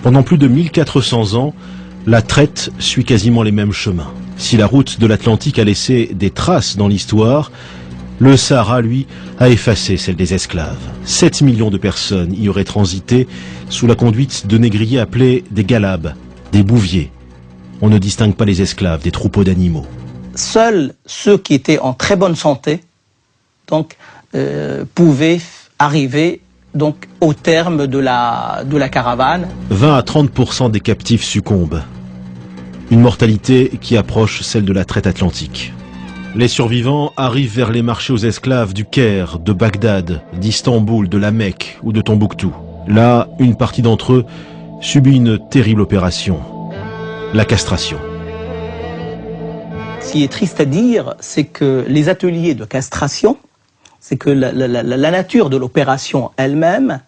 Pendant plus de 1400 ans, la traite suit quasiment les mêmes chemins. Si la route de l'Atlantique a laissé des traces dans l'histoire, le Sahara, lui, a effacé celle des esclaves. 7 millions de personnes y auraient transité sous la conduite de négriers appelés des galabes, des bouviers. On ne distingue pas les esclaves des troupeaux d'animaux. Seuls ceux qui étaient en très bonne santé pouvaient arriver au terme de la caravane. 20 à 30% des captifs succombent. Une mortalité qui approche celle de la traite atlantique. Les survivants arrivent vers les marchés aux esclaves du Caire, de Bagdad, d'Istanbul, de la Mecque ou de Tombouctou. Là, une partie d'entre eux subit une terrible opération, la castration. Ce qui est triste à dire, c'est que les ateliers de castration, c'est que la nature de l'opération elle-même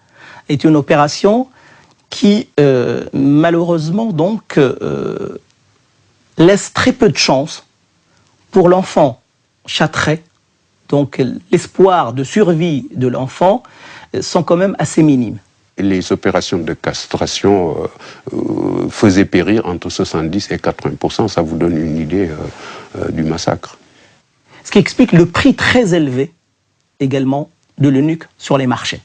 est une opération qui, malheureusement, laisse très peu de chance pour l'enfant châtré. Donc l'espoir de survie de l'enfant sont quand même assez minimes. Les opérations de castration faisaient périr entre 70 et 80%. Ça vous donne une idée du massacre. Ce qui explique le prix très élevé également de l'eunuque sur les marchés.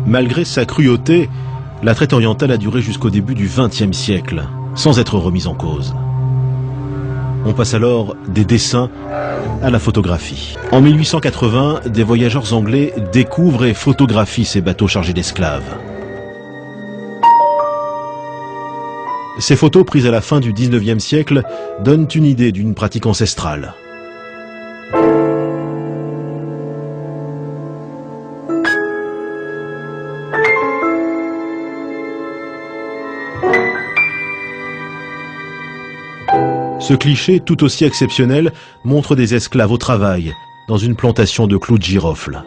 Malgré sa cruauté, la traite orientale a duré jusqu'au début du XXe siècle, sans être remise en cause. On passe alors des dessins à la photographie. En 1880, des voyageurs anglais découvrent et photographient ces bateaux chargés d'esclaves. Ces photos prises à la fin du XIXe siècle donnent une idée d'une pratique ancestrale. Ce cliché, tout aussi exceptionnel, montre des esclaves au travail, dans une plantation de clous de girofle.